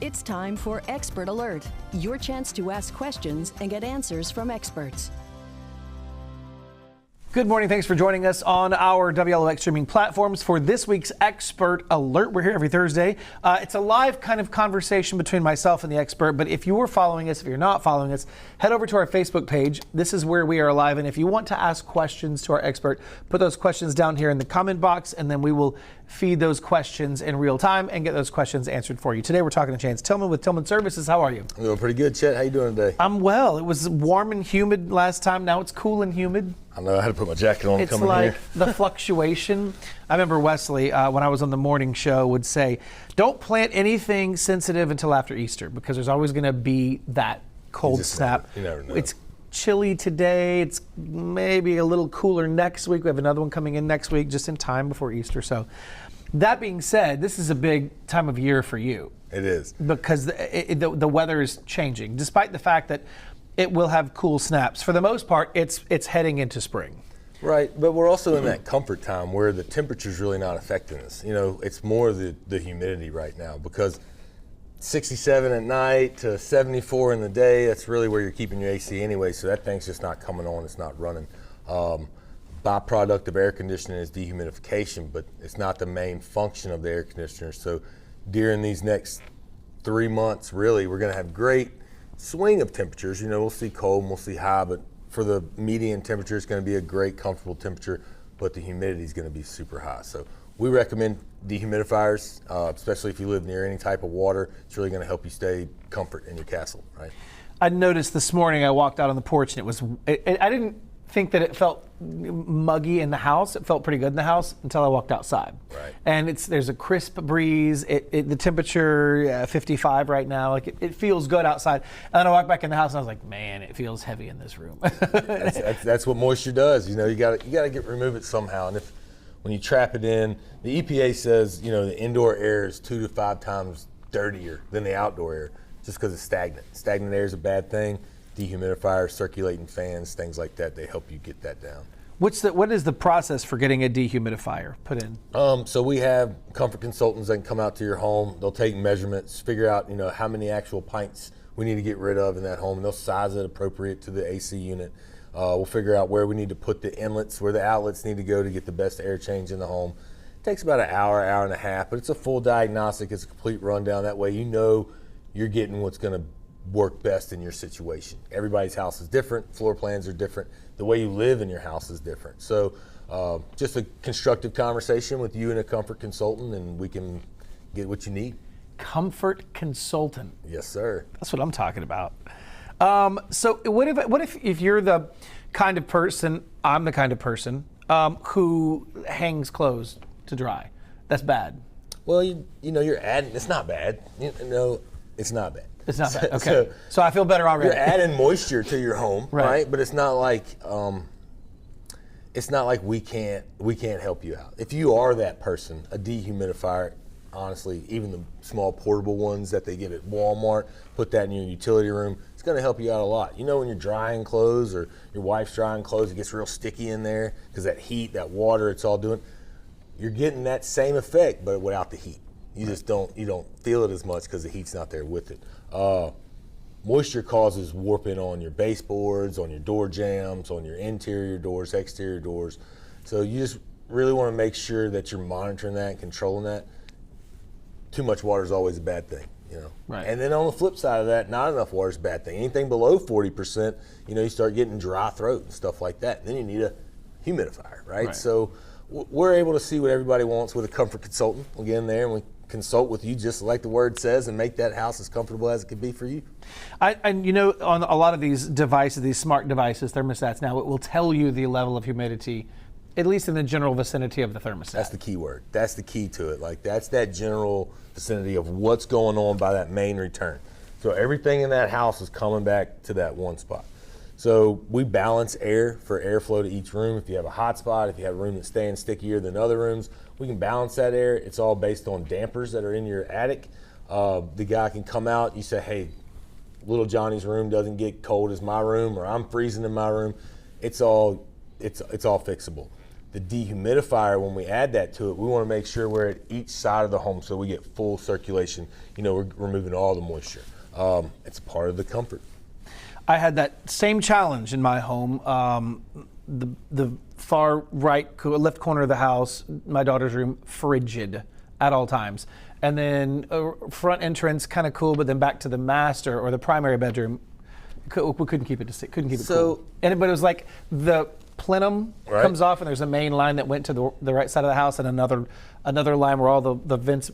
It's time for Expert Alert, your chance to ask questions and get answers from experts. Good morning. Thanks for joining us on our WLOX streaming platforms for this week's Expert Alert. We're here every Thursday. It's a live kind of conversation between myself and the expert, but if you are following us, if you're not following us, head over to our Facebook page. This is where we are live, and if you want to ask questions to our expert, put those questions down here in the comment box, and then we will feed those questions in real time and get those questions answered for you. Today we're talking to Chance Tillman with Tillman Services. How are you? I'm doing pretty good, Chet. How you doing today? I'm well. It was warm and humid last time. Now it's cool and humid. I know I had to put my jacket on It's coming like here. the fluctuation. I remember Wesley, when I was on the morning show, would say, don't plant anything sensitive until after Easter because there's always going to be that cold snap. You never know. It's chilly today. It's maybe a little cooler next week. We have another one coming in next week just in time before Easter. So that being said, this is a big time of year for you. It is. Because the weather is changing, despite the fact that it will have cool snaps. For the most part, it's heading into spring. Right, but we're also in that comfort time where the temperature's really not affecting us. You know, it's more the humidity right now because 67 at night to 74 in the day, that's really where you're keeping your AC anyway, so that thing's just not coming on, it's not running. Byproduct of air conditioning is dehumidification, but it's not the main function of the air conditioner. So during these next 3 months, really, we're gonna have great swing of temperatures. You know, we'll see cold and we'll see high, but for the median temperature, it's going to be a great, comfortable temperature, but the humidity is going to be super high. So we recommend dehumidifiers, especially if you live near any type of water. It's really going to help you stay comfort in your castle, right? I noticed this morning, I walked out on the porch and I didn't think that it felt muggy in the house. It felt pretty good in the house until I walked outside. Right. And there's a crisp breeze. The temperature 55 right now. Like it feels good outside. And then I walked back in the house and I was like, man, it feels heavy in this room. That's what moisture does. You know, you got to remove it somehow. And when you trap it in, the EPA says, you know, the indoor air is 2 to 5 times dirtier than the outdoor air just because it's stagnant. Stagnant air is a bad thing. Dehumidifiers, circulating fans, things like that, they help you get that down. What is the process for getting a dehumidifier put in? So we have comfort consultants that can come out to your home. They'll take measurements, figure out, you know, how many actual pints we need to get rid of in that home, and they'll size it appropriate to the AC unit. We'll figure out where we need to put the inlets, where the outlets need to go to get the best air change in the home. It takes about an hour, hour and a half, but it's a full diagnostic. It's a complete rundown. That way you know you're getting what's going to work best in your situation. Everybody's house is different, floor plans are different, the way you live in your house is different. So just a constructive conversation with you and a comfort consultant, and we can get what you need. Comfort consultant. Yes, sir. That's what I'm talking about. So what if you're the kind of person, I'm the kind of person who hangs clothes to dry? That's bad. Well, you know, you're adding, it's not bad. You know, it's not bad. It's not bad. Okay. So I feel better already. You're adding moisture to your home, right? But it's not like we can't help you out. If you are that person, a dehumidifier, honestly, even the small portable ones that they get at Walmart, put that in your utility room. It's going to help you out a lot. You know, when you're drying clothes or your wife's drying clothes, it gets real sticky in there because that heat, that water, it's all doing. You're getting that same effect, but without the heat. You just don't feel it as much because the heat's not there with it. Moisture causes warping on your baseboards, on your door jambs, on your interior doors, exterior doors. So you just really want to make sure that you're monitoring that and controlling that. Too much water is always a bad thing, you know. Right. And then on the flip side of that, not enough water is a bad thing. Anything below 40%, you know, you start getting dry throat and stuff like that. And then you need a humidifier, right? So we're able to see what everybody wants with a comfort consultant. We'll get in there and we consult with you just like the word says and make that house as comfortable as it can be for you. And you know, on a lot of these devices, these smart devices, thermostats now, it will tell you the level of humidity, at least in the general vicinity of the thermostat. That's the key word. That's the key to it. Like that's that general vicinity of what's going on by that main return. So everything in that house is coming back to that one spot. So we balance air for airflow to each room. If you have a hot spot, if you have a room that's staying stickier than other rooms, we can balance that air. It's all based on dampers that are in your attic. The guy can come out, you say, hey, little Johnny's room doesn't get cold as my room, or I'm freezing in my room. It's all fixable. The dehumidifier, when we add that to it, we want to make sure we're at each side of the home so we get full circulation. We're removing all the moisture. It's part of the comfort. I had that same challenge in my home. The far right left corner of the house, my daughter's room, frigid at all times. And then front entrance, kind of cool, but then back to the master or the primary bedroom, we couldn't keep it cool. But it was like the plenum comes off, and there's a main line that went to the right side of the house, and another line where all the vents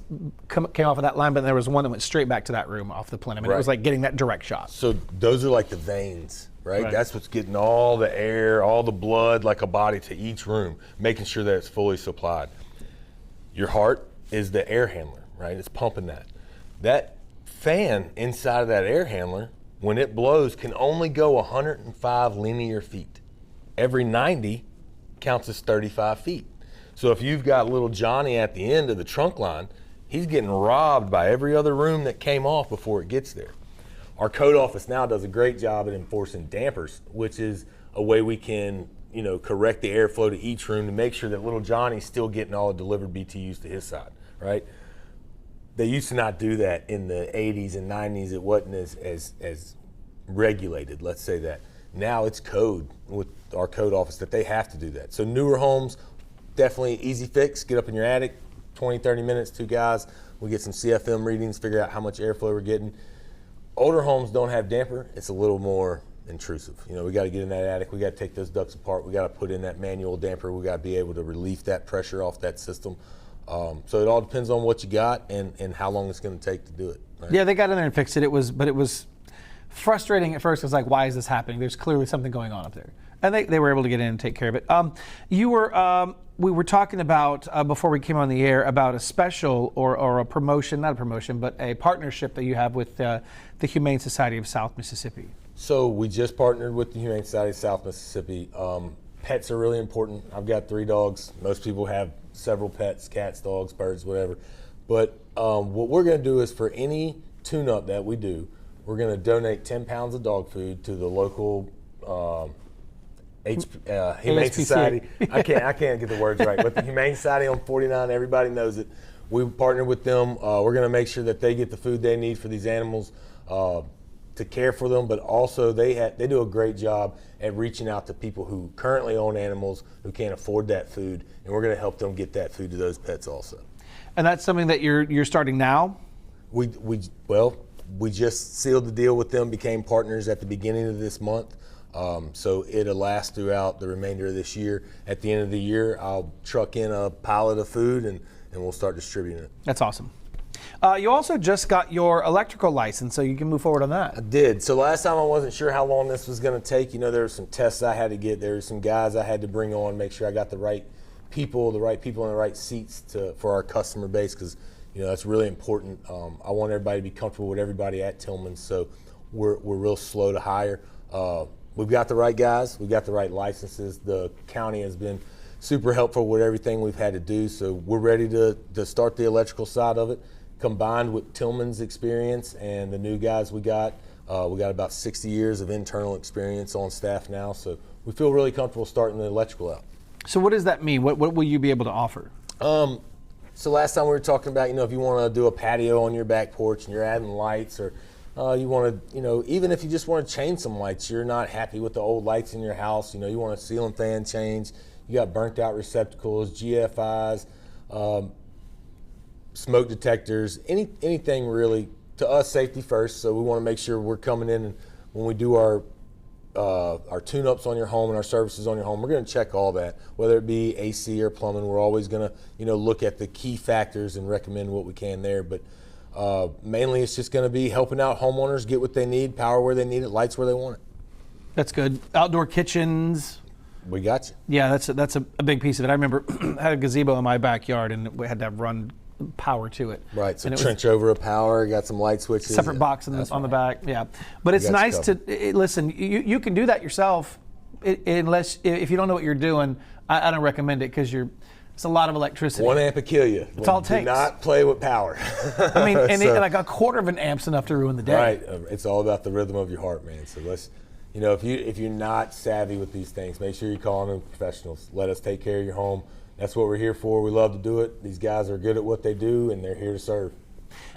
came off of that line, but there was one that went straight back to that room off the plenum, and it was like getting that direct shot. So those are like the veins, right? That's what's getting all the air, all the blood, like a body, to each room, making sure that it's fully supplied. Your heart is the air handler, right? It's pumping that. That fan inside of that air handler, when it blows, can only go 105 linear feet. Every 90 counts as 35 feet. So if you've got little Johnny at the end of the trunk line, he's getting robbed by every other room that came off before it gets there. Our code office now does a great job at enforcing dampers, which is a way we can, correct the airflow to each room to make sure that little Johnny's still getting all the delivered BTUs to his side, right? They used to not do that in the 80s and 90s. It wasn't as regulated, let's say that. Now it's code with our code office that they have to do that. So newer homes, definitely easy fix. Get up in your attic, 20, 30 minutes, 2 guys. We get some CFM readings, figure out how much airflow we're getting. Older homes don't have damper. It's a little more intrusive. We got to get in that attic. We got to take those ducts apart. We got to put in that manual damper. We got to be able to relieve that pressure off that system. So it all depends on what you got and how long it's going to take to do it. Right? Yeah, they got in there and fixed it. It was frustrating at first. It was like, why is this happening? There's clearly something going on up there. And they were able to get in and take care of it. We were talking about, before we came on the air, about a special or a promotion, not a promotion, but a partnership that you have with the Humane Society of South Mississippi. So we just partnered with the Humane Society of South Mississippi. Pets are really important. I've got 3 dogs. Most people have several pets, cats, dogs, birds, whatever. But what we're going to do is, for any tune-up that we do, we're going to donate 10 pounds of dog food to the local Humane Society. I can't get the words right, but the Humane Society on 49, everybody knows it. We partnered with them. We're going to make sure that they get the food they need for these animals to care for them, but also they do a great job at reaching out to people who currently own animals who can't afford that food, and we're going to help them get that food to those pets also. And that's something that you're starting now? We just sealed the deal with them, became partners at the beginning of this month. So it'll last throughout the remainder of this year. At the end of the year, I'll truck in a pallet of food and we'll start distributing it. That's awesome. You also just got your electrical license, so you can move forward on that. I did. So last time I wasn't sure how long this was going to take. There were some tests I had to get. There were some guys I had to bring on, make sure I got the right people in the right seats for our customer base, because that's really important. I want everybody to be comfortable with everybody at Tillman, so we're real slow to hire. We've got the right guys. We've got the right licenses. The county has been super helpful with everything we've had to do, so we're ready to start the electrical side of it. Combined with Tillman's experience and the new guys we got about 60 years of internal experience on staff now, so we feel really comfortable starting the electrical out. So what does that mean? What will you be able to offer? So last time we were talking about, if you want to do a patio on your back porch and you're adding lights, or you want to, even if you just want to change some lights, you're not happy with the old lights in your house, you want a ceiling fan change, you got burnt out receptacles, GFIs, smoke detectors, anything really. To us, safety first, so we want to make sure we're coming in, and when we do our tune-ups on your home and our services on your home, we're going to check all that, whether it be AC or plumbing. We're always going to look at the key factors and recommend what we can there, but mainly it's just going to be helping out homeowners get what they need, power where they need it, lights where they want it. That's good. Outdoor kitchens. We got you. Yeah, that's a big piece of it. I remember I had a gazebo in my backyard, and we had to run power to it. Right, so trench over a power, got some light switches. Separate box on the back, yeah. But it's nice to, listen, you can do that yourself, unless, if you don't know what you're doing, I don't recommend it, because it's a lot of electricity. 1 amp will kill you. That's all it takes. Do not play with power. I mean, and like a quarter of an amp's enough to ruin the day. Right, it's all about the rhythm of your heart, man. So You know, if you're not savvy with these things, make sure you call on the professionals. Let us take care of your home. That's what we're here for. We love to do it. These guys are good at what they do, and they're here to serve.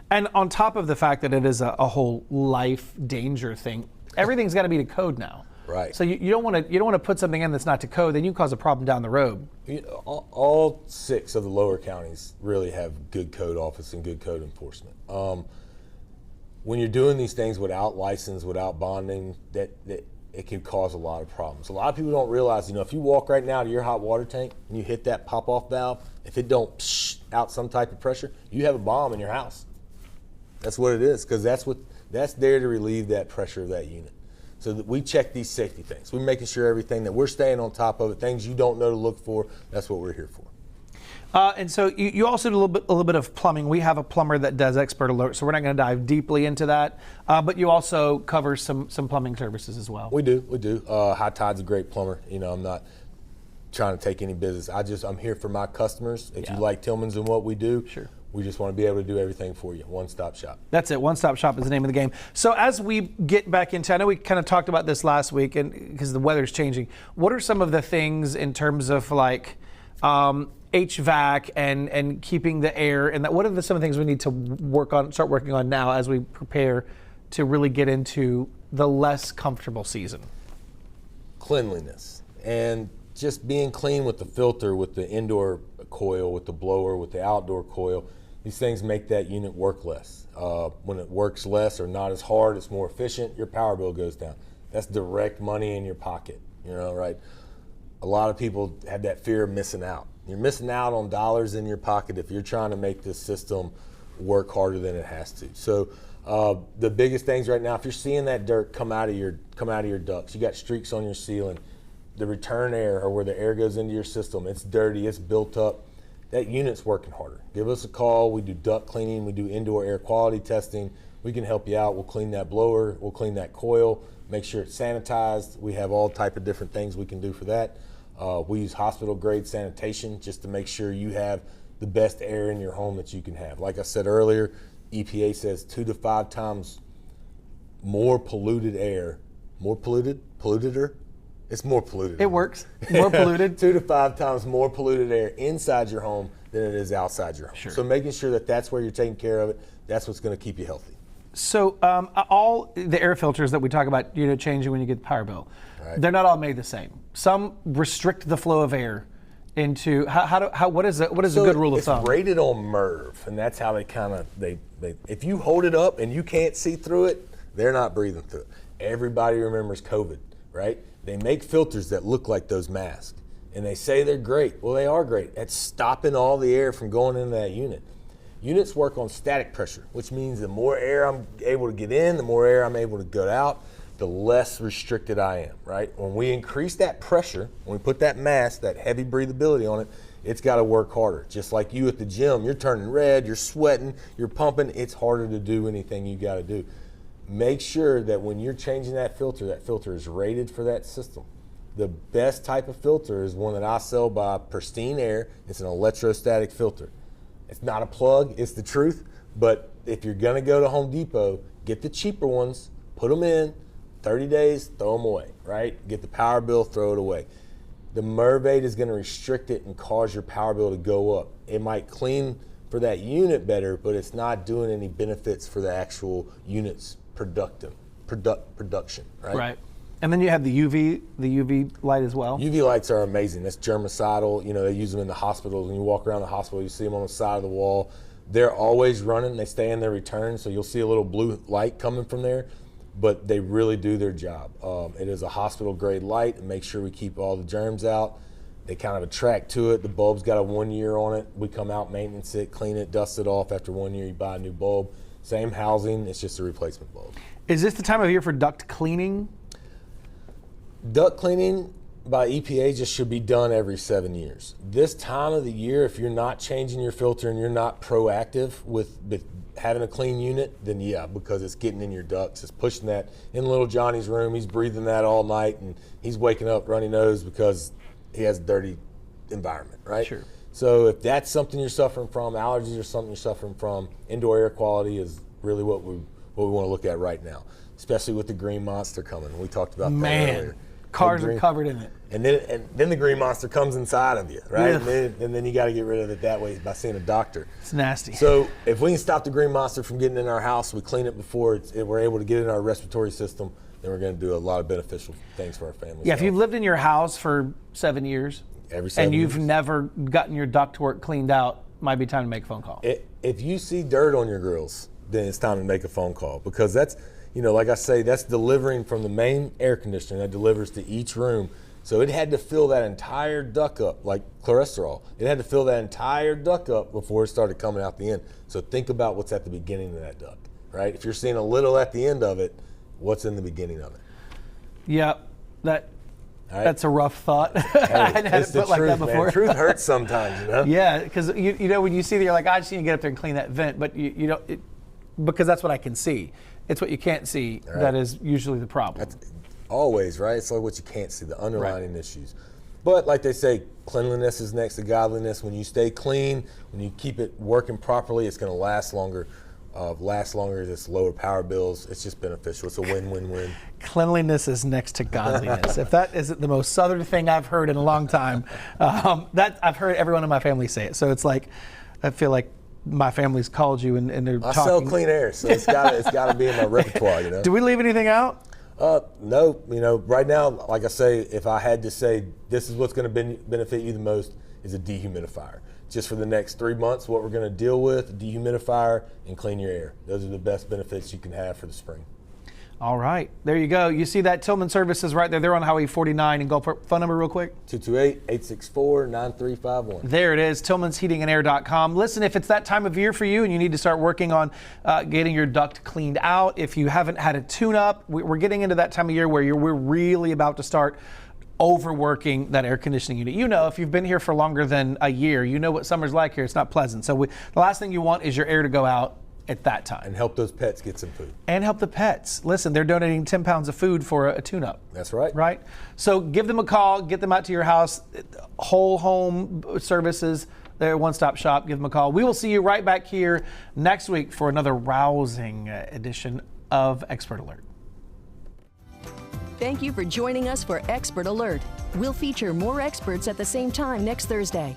And on top of the fact that it is a whole life danger thing, everything's got to be to code now. Right. So you don't want to put something in that's not to code, then you cause a problem down the road. All 6 of the lower counties really have good code office and good code enforcement. When you're doing these things without license, without bonding, that it can cause a lot of problems. A lot of people don't realize, if you walk right now to your hot water tank and you hit that pop-off valve, if it don't out some type of pressure, you have a bomb in your house. That's what it is, because that's there to relieve that pressure of that unit. So that we check these safety things. We're making sure everything that we're staying on top of it, things you don't know to look for, that's what we're here for. And so you also do a little bit of plumbing. We have a plumber that does expert alert, so we're not going to dive deeply into that. But you also cover some plumbing services as well. We do. High Tide's a great plumber. I'm not trying to take any business. I'm here for my customers. If you like Tillman's and what we do, sure. We just want to be able to do everything for you. One-stop shop. That's it. One-stop shop is the name of the game. So as we get back into, I know we kind of talked about this last week, and because the weather's changing, what are some of the things in terms of like HVAC and keeping the air, and what are some of the things we need to start working on now as we prepare to really get into the less comfortable season? Cleanliness and just being clean with the filter, with the indoor coil, with the blower, with the outdoor coil. These things make that unit work less. When it works less or not as hard, it's more efficient, your power bill goes down. That's direct money in your pocket, right? A lot of people have that fear of missing out. You're missing out on dollars in your pocket if you're trying to make this system work harder than it has to. So the biggest things right now, if you're seeing that dirt come out of your ducts, you got streaks on your ceiling, the return air, or where the air goes into your system, it's dirty, it's built up, that unit's working harder. Give us a call. We do duct cleaning, we do indoor air quality testing. We can help you out. We'll clean that blower, we'll clean that coil, make sure it's sanitized. We have all type of different things we can do for that. We use hospital grade sanitation just to make sure you have the best air in your home that you can have. Like I said earlier, EPA says 2 to 5 times more polluted air, it's more polluted. It works. More polluted. 2 to 5 times more polluted air inside your home than it is outside your home. Sure. So making sure that that's where you're taking care of it, that's what's going to keep you healthy. So all the air filters that we talk about, changing when you get the power bill, right, they're not all made the same. Some restrict the flow of air into what is a good rule of thumb? It's rated on MERV, and that's how they if you hold it up and you can't see through it, they're not breathing through it. Everybody remembers COVID, right? They make filters that look like those masks, and they say they're great. Well, they are great. It's stopping all the air from going into that unit. Units work on static pressure, which means the more air I'm able to get in, the more air I'm able to get out, the less restricted I am, right? When we increase that pressure, when we put that mask, that heavy breathability on it, it's got to work harder. Just like you at the gym, you're turning red, you're sweating, you're pumping, it's harder to do anything you got to do. Make sure that when you're changing that filter is rated for that system. The best type of filter is one that I sell by Pristine Air. It's an electrostatic filter. It's not a plug, it's the truth, but if you're gonna go to Home Depot, get the cheaper ones, put them in, 30 days, throw them away, right? Get the power bill, throw it away. The Mervate is gonna restrict it and cause your power bill to go up. It might clean for that unit better, but it's not doing any benefits for the actual unit's production, right? Right. And then you have the UV light as well. UV lights are amazing. That's germicidal. They use them in the hospitals. When you walk around the hospital, you see them on the side of the wall. They're always running. They stay in their return, so you'll see a little blue light coming from there, but they really do their job. It is a hospital-grade light. It makes sure we keep all the germs out. They kind of attract to it. The bulb's got a 1 year on it. We come out, maintenance it, clean it, dust it off. After 1 year, you buy a new bulb. Same housing, it's just a replacement bulb. Is this the time of year for duct cleaning? Duct cleaning by EPA just should be done every 7 years. This time of the year, if you're not changing your filter and you're not proactive with having a clean unit, then yeah, because it's getting in your ducts, it's pushing that in little Johnny's room, he's breathing that all night, and he's waking up runny nose because he has a dirty environment, right? Sure. So if that's something you're suffering from, allergies are something you're suffering from, indoor air quality is really what we want to look at right now. especially with the Green Monster coming. We talked about that earlier. Cars are covered in it. And then the Green Monster comes inside of you, right? Yeah. And then you got to get rid of it that way by seeing a doctor. It's nasty. So if we can stop the Green Monster from getting in our house, we clean it before we're able to get it in our respiratory system, then we're going to do a lot of beneficial things for our family. Yeah, if you've lived in your house for 7 years and you've never gotten your ductwork cleaned out, might be time to make a phone call. If you see dirt on your grills, then it's time to make a phone call, because that's, like I say, that's delivering from the main air conditioner that delivers to each room. So it had to fill that entire duct up, like cholesterol. It had to fill that entire duct up before it started coming out the end. So think about what's at the beginning of that duct, right? If you're seeing a little at the end of it, what's in the beginning of it? Yeah, that's a rough thought. Hey, I hadn't had it put like that before. Man. Truth hurts sometimes, Yeah, because when you see that, you're like, I just need to get up there and clean that vent, but you don't, because that's what I can see. It's what you can't see that is usually the problem. That's always, right? It's like what you can't see, the underlying issues. But like they say, cleanliness is next to godliness. When you stay clean, when you keep it working properly, it's going to last longer. It's lower power bills. It's just beneficial. It's a win-win-win. Cleanliness is next to godliness. If that isn't the most Southern thing I've heard in a long time, that I've heard everyone in my family say it. So it's like, I feel like my family's called you and they're talking. I sell clean air, so it's got to be in my repertoire. Do we leave anything out? No. Right now, like I say, if I had to say this is what's going to benefit you the most, is a dehumidifier. Just for the next 3 months, what we're going to deal with, a dehumidifier and clean your air. Those are the best benefits you can have for the spring. All right, there you go. You see that Tillman Services right there. They're on Highway 49 in Gulfport. Phone number real quick. 228-864-9351. There it is, tillmansheatingandair.com. Listen, if it's that time of year for you and you need to start working on getting your duct cleaned out, if you haven't had a tune-up, we're getting into that time of year where we're really about to start overworking that air conditioning unit. If you've been here for longer than a year, you know what summer's like here. It's not pleasant. So the last thing you want is your air to go out at that time. And help those pets get some food. And help the pets. Listen, they're donating 10 pounds of food for a tune-up. That's right. Right? So give them a call, get them out to your house. Whole home services, they're one-stop shop. Give them a call. We will see you right back here next week for another rousing edition of Expert Alert. Thank you for joining us for Expert Alert. We'll feature more experts at the same time next Thursday.